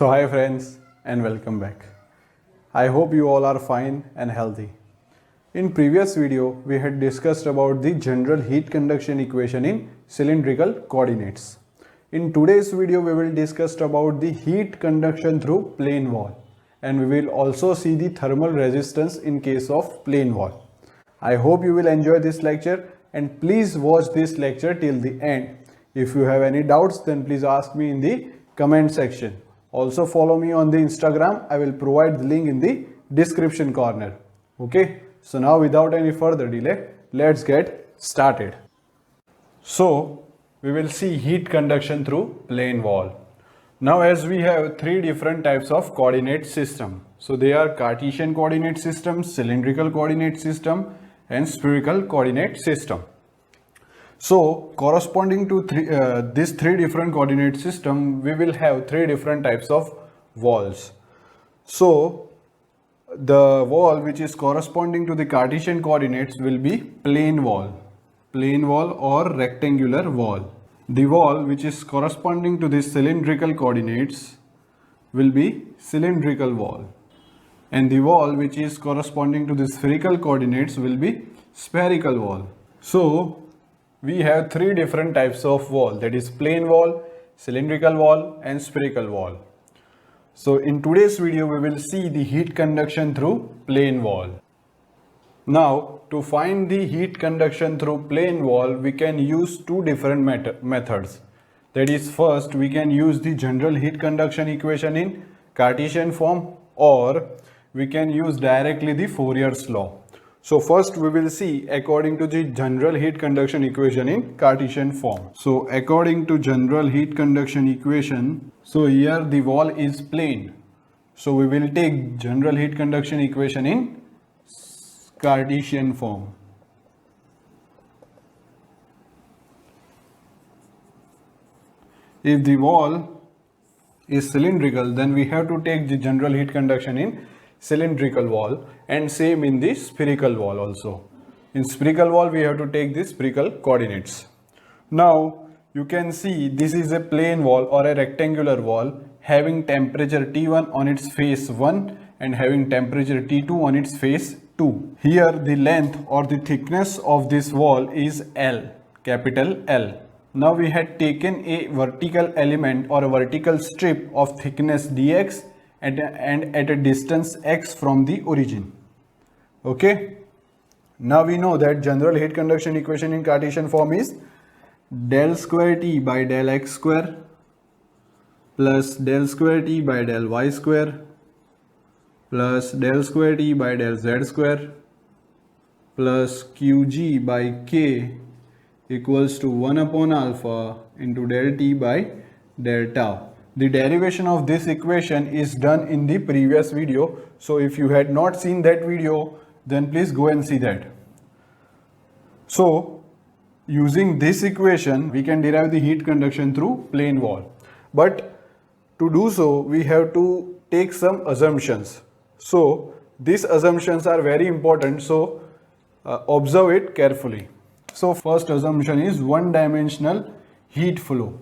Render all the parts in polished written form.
So hi friends and welcome back. I hope you all are fine and healthy. In previous video we had discussed about the general heat conduction equation in cylindrical coordinates. In today's video we will discuss about the heat conduction through plane wall and we will also see the thermal resistance in case of plane wall. I hope you will enjoy this lecture and please watch this lecture till the end. If you have any doubts then please ask me in the comment section. Also follow me on the Instagram. I will provide the link in the description corner. Okay. So now without any further delay, let's get started. So we will see heat conduction through plane wall. Now as we have three different types of coordinate system. So they are Cartesian coordinate system, cylindrical coordinate system and spherical coordinate system. So corresponding to these three different coordinate system, we will have three different types of walls. So the wall which is corresponding to the Cartesian coordinates will be plane wall or rectangular wall. The wall which is corresponding to the cylindrical coordinates will be cylindrical wall. And the wall which is corresponding to the spherical coordinates will be spherical wall. So we have three different types of wall, that is plane wall, cylindrical wall and spherical wall. So in today's video we will see the heat conduction through plane wall. Now to find the heat conduction through plane wall we can use two different methods. That is, first we can use the general heat conduction equation in Cartesian form or we can use directly the Fourier's law. So first we will see according to the general heat conduction equation in Cartesian form. So according to general heat conduction equation, so here the wall is plane. So we will take general heat conduction equation in Cartesian form. If the wall is cylindrical, then we have to take the general heat conduction in cylindrical wall and same in the spherical wall also. In spherical wall we have to take the spherical coordinates. Now you can see this is a plane wall or a rectangular wall having temperature T1 on its face 1 and having temperature T2 on its face 2. Here the length or the thickness of this wall is L, capital L. Now we had taken a vertical element or a vertical strip of thickness dx and at a distance x from the origin. Okay. Now we know that general heat conduction equation in Cartesian form is del square T by del x square plus del square T by del y square plus del square T by del z square plus qg by k equals to 1 upon alpha into del T by del tau. The derivation of this equation is done in the previous video. So if you had not seen that video, then please go and see that. So using this equation, we can derive the heat conduction through plane wall. But to do so, we have to take some assumptions. So these assumptions are very important. So observe it carefully. So first assumption is one-dimensional heat flow.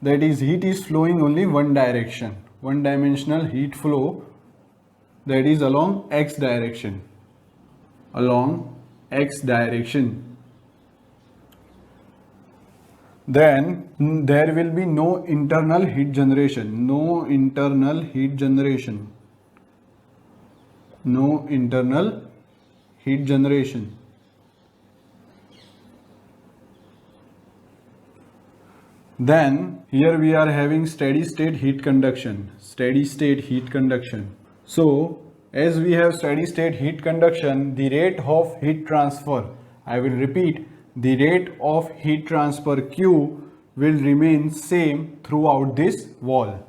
That is, heat is flowing only one direction. One dimensional heat flow, that is along x direction. Along x direction. Then there will be no internal heat generation. No internal heat generation. No internal heat generation. Then here we are having steady state heat conduction. Steady state heat conduction. So as we have steady state heat conduction, the rate of heat transfer, I will repeat, the rate of heat transfer Q will remain same throughout this wall.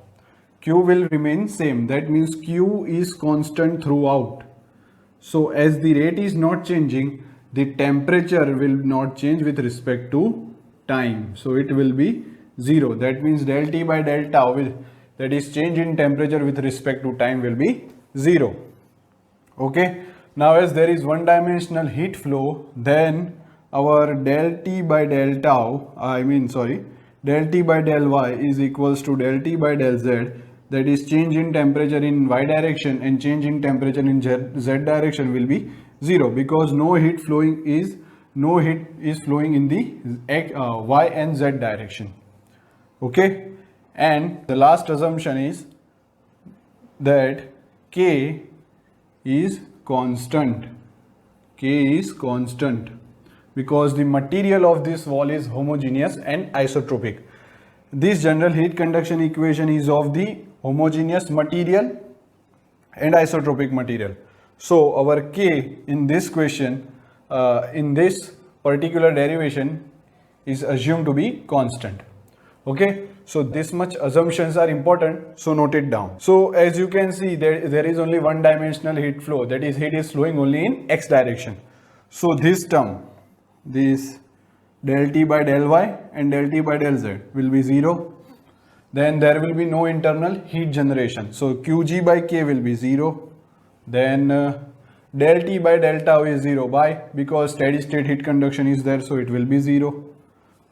Q will remain same. That means Q is constant throughout. So as the rate is not changing, the temperature will not change with respect to time. So it will be 0. That means del T by del tau will, that is change in temperature with respect to time, will be 0. Okay. Now as there is one dimensional heat flow, then our del T by del tau, del T by del y is equals to del T by del z. that is change in temperature in y direction and change in temperature in z direction will be 0, because no heat is flowing in the y and z direction. Okay, and the last assumption is that K is constant. K is constant because the material of this wall is homogeneous and isotropic. This general heat conduction equation is of the homogeneous material and isotropic material. So our K in this question, in this particular derivation, is assumed to be constant. Okay, so this much assumptions are important, so note it down. So as you can see, there is only one dimensional heat flow, that is heat is flowing only in x direction. So this term, this del T by del Y and del T by del Z will be 0. Then there will be no internal heat generation. So Qg by K will be 0. Then del T by del tau is 0 because steady state heat conduction is there, so it will be 0.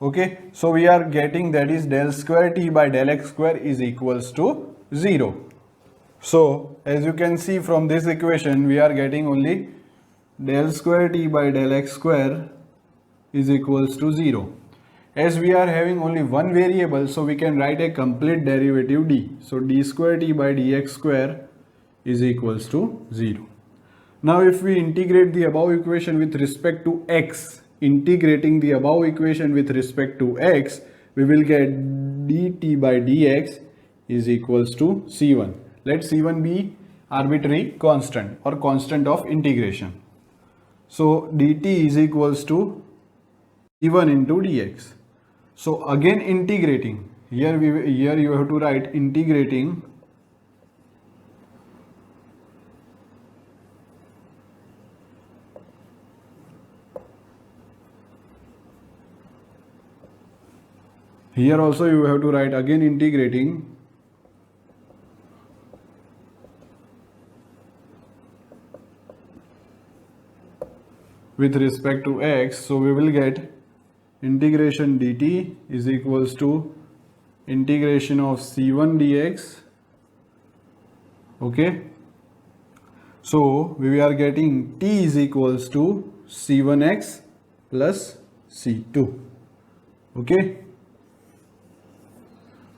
Okay, so we are getting that is del square T by del x square is equals to 0. So as you can see from this equation, we are getting only del square T by del x square is equals to 0. As we are having only one variable, so we can write a complete derivative d. So d square T by dx square is equals to 0. Now if we integrate the above equation with respect to x, integrating the above equation with respect to x, we will get dt by dx is equals to c1. Let c1 be arbitrary constant or constant of integration. So dt is equals to c1 into dx. So again integrating, here you have to write integrating here also you have to write again integrating with respect to x. So we will get integration dt is equals to integration of c1 dx. Okay, so we are getting t is equals to c1x plus c2. Okay,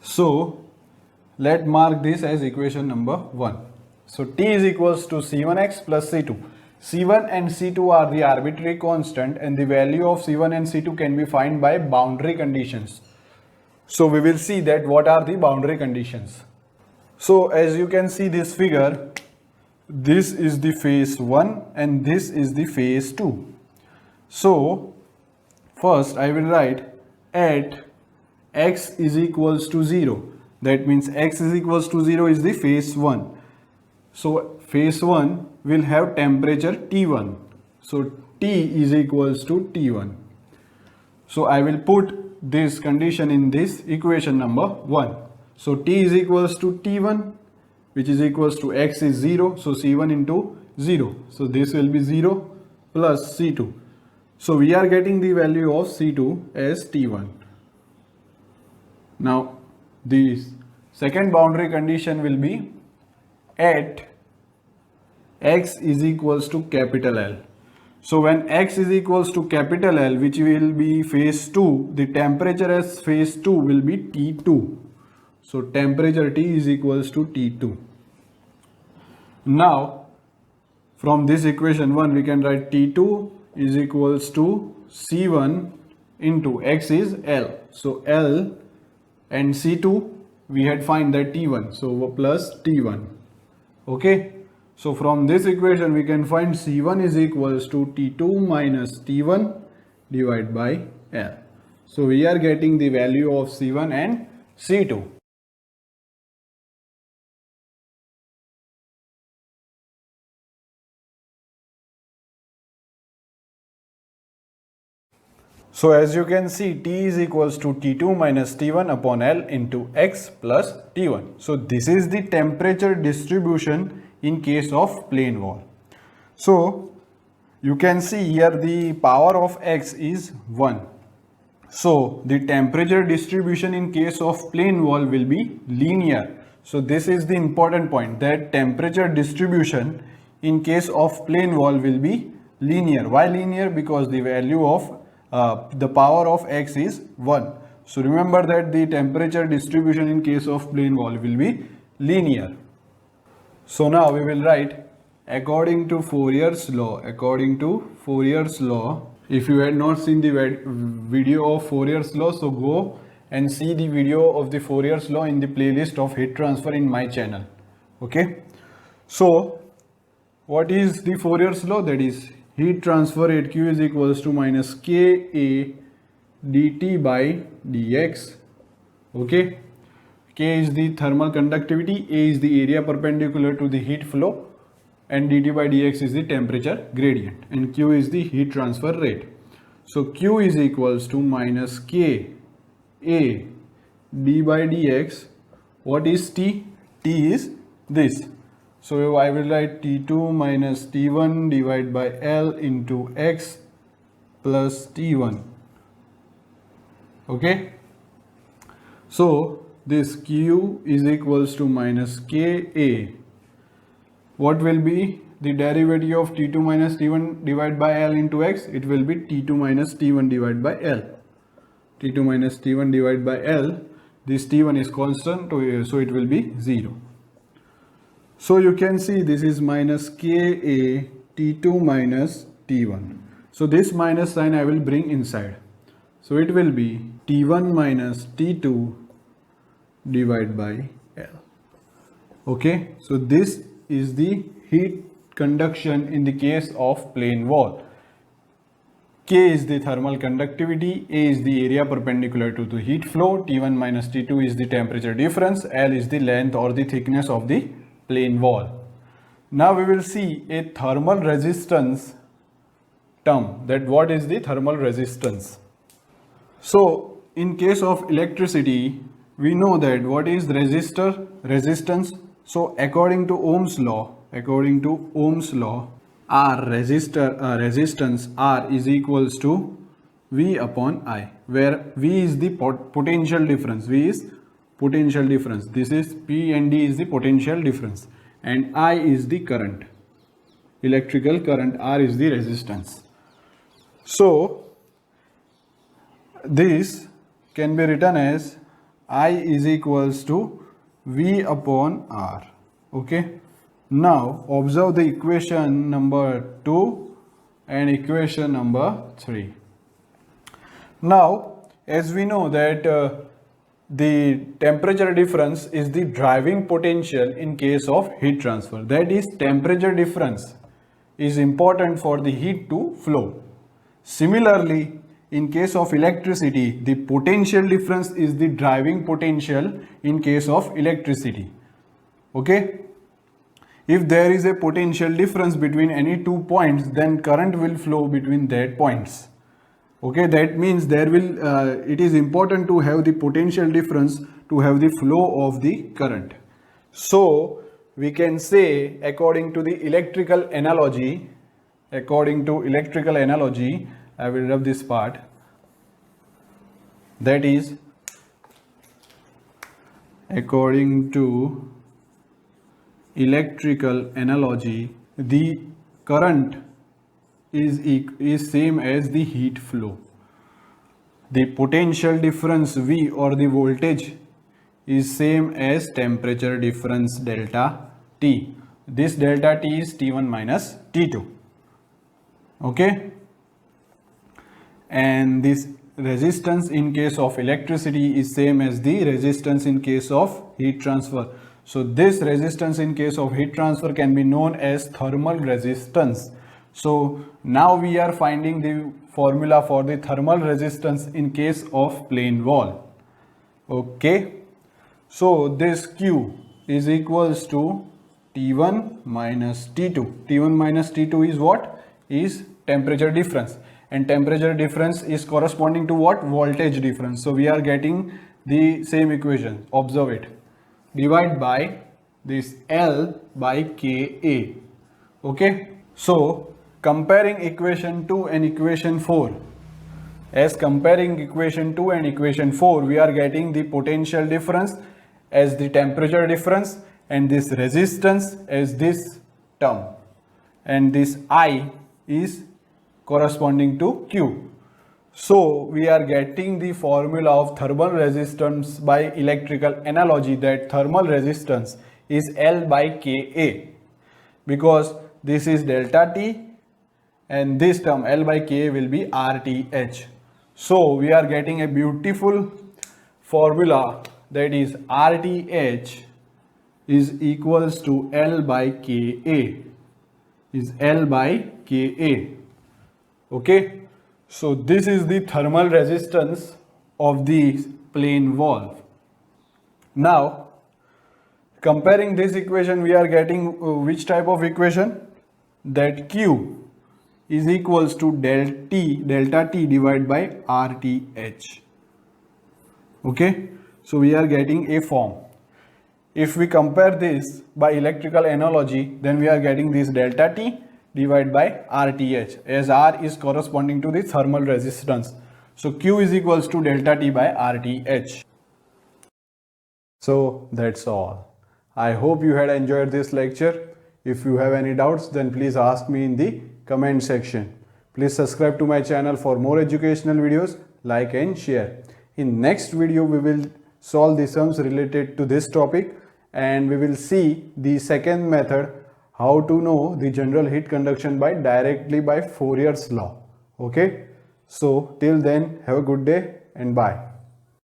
so let mark this as equation number 1. So t is equals to c1x plus c2. c1 and c2 are the arbitrary constant, and the value of c1 and c2 can be found by boundary conditions. So we will see that what are the boundary conditions. So as you can see this figure, this is the phase 1 and this is the phase 2. So first I will write at x is equals to 0. That means x is equals to 0 is the phase 1. So phase 1 will have temperature T1. So T is equals to T1. So I will put this condition in this equation number 1. So T is equals to T1, which is equals to x is 0. So C1 into 0. So this will be 0 plus C2. So we are getting the value of C2 as T1. Now the second boundary condition will be at x is equals to capital L. So when x is equals to capital L, which will be phase 2, the temperature as phase 2 will be T2. So temperature T is equals to T2. Now from this equation 1 we can write T2 is equals to C1 into x is L. So L and C2 we had find that T1, so plus T1. Okay, so from this equation we can find C1 is equals to T2 minus T1 divided by L. So we are getting the value of C1 and C2. So as you can see, T is equals to T2 minus T1 upon L into X plus T1. So this is the temperature distribution in case of plane wall. So you can see here the power of X is 1. So the temperature distribution in case of plane wall will be linear. So this is the important point, that temperature distribution in case of plane wall will be linear. Why linear? Because the value of the power of x is 1. So remember that the temperature distribution in case of plane wall will be linear. So now we will write according to Fourier's law. According to Fourier's law, if you had not seen the video of Fourier's law, so go and see the video of the Fourier's law in the playlist of heat transfer in my channel. Okay. So what is the Fourier's law? That is heat transfer at Q is equals to minus Ka dt by dx. Okay. K is the thermal conductivity, A is the area perpendicular to the heat flow, and dt by dx is the temperature gradient, and Q is the heat transfer rate. So Q is equals to minus K A d by dx. What is T? T is this. So I will write T2 minus T1 divided by L into x plus T1. Okay. So this Q is equals to minus Ka. What will be the derivative of T2 minus T1 divided by L into x? It will be T2 minus T1 divided by L. T2 minus T1 divided by L. This T1 is constant, so it will be 0. So you can see this is minus Ka T2 minus T1. So this minus sign I will bring inside. So it will be T1 minus T2 divided by L. Okay, so this is the heat conduction in the case of plane wall. K is the thermal conductivity, A is the area perpendicular to the heat flow, T1 minus T2 is the temperature difference, L is the length or the thickness of the plane wall. Now we will see a thermal resistance term. That what is the thermal resistance? So in case of electricity, we know that what is resistance. So according to Ohm's law, R resistance R is equals to V upon I, where V is the potential difference. This is P and D is the potential difference, and I is the current, electrical current. R is the resistance. So this can be written as I is equals to V upon R. Okay. Now observe the equation number 2 and equation number 3. Now as we know that the temperature difference is the driving potential in case of heat transfer. That is, temperature difference is important for the heat to flow. Similarly, in case of electricity, the potential difference is the driving potential in case of electricity. Okay. If there is a potential difference between any 2 points, then current will flow between that points. Okay, that means there will it is important to have the potential difference to have the flow of the current. So we can say, according to the electrical analogy, I will rub this part. That is, according to electrical analogy, the current is same as the heat flow. The potential difference V or the voltage is same as temperature difference delta T. This delta T is T1 minus T2. Okay. And this resistance in case of electricity is same as the resistance in case of heat transfer. So this resistance in case of heat transfer can be known as thermal resistance. So now we are finding the formula for the thermal resistance in case of plane wall. Okay. So this Q is equals to T1 minus T2. T1 minus T2 is what? Is temperature difference. And temperature difference is corresponding to what? Voltage difference. So we are getting the same equation. Observe it. Divide by this L by Ka. Okay. So comparing equation 2 and equation 4. As comparing equation 2 and equation 4, we are getting the potential difference as the temperature difference and this resistance as this term, and this I is corresponding to Q. So we are getting the formula of thermal resistance by electrical analogy, that thermal resistance is L by Ka, because this is delta T and this term L by Ka will be RTH. So we are getting a beautiful formula, that is RTH is equals to L by Ka, is L by Ka. Okay, so this is the thermal resistance of the plane valve. Now comparing this equation, we are getting which type of equation? That Q is equals to delta T divided by RTH. Okay, so we are getting a form. If we compare this by electrical analogy, then we are getting this delta T divided by RTH, as R is corresponding to the thermal resistance. So Q is equals to delta T by RTH. So that's all. I hope you had enjoyed this lecture. If you have any doubts, then please ask me in the comment section. Please subscribe to my channel for more educational videos, like and share. In next video, we will solve the sums related to this topic, and we will see the second method, how to know the general heat conduction by directly by Fourier's law. Okay, so till then, have a good day and bye.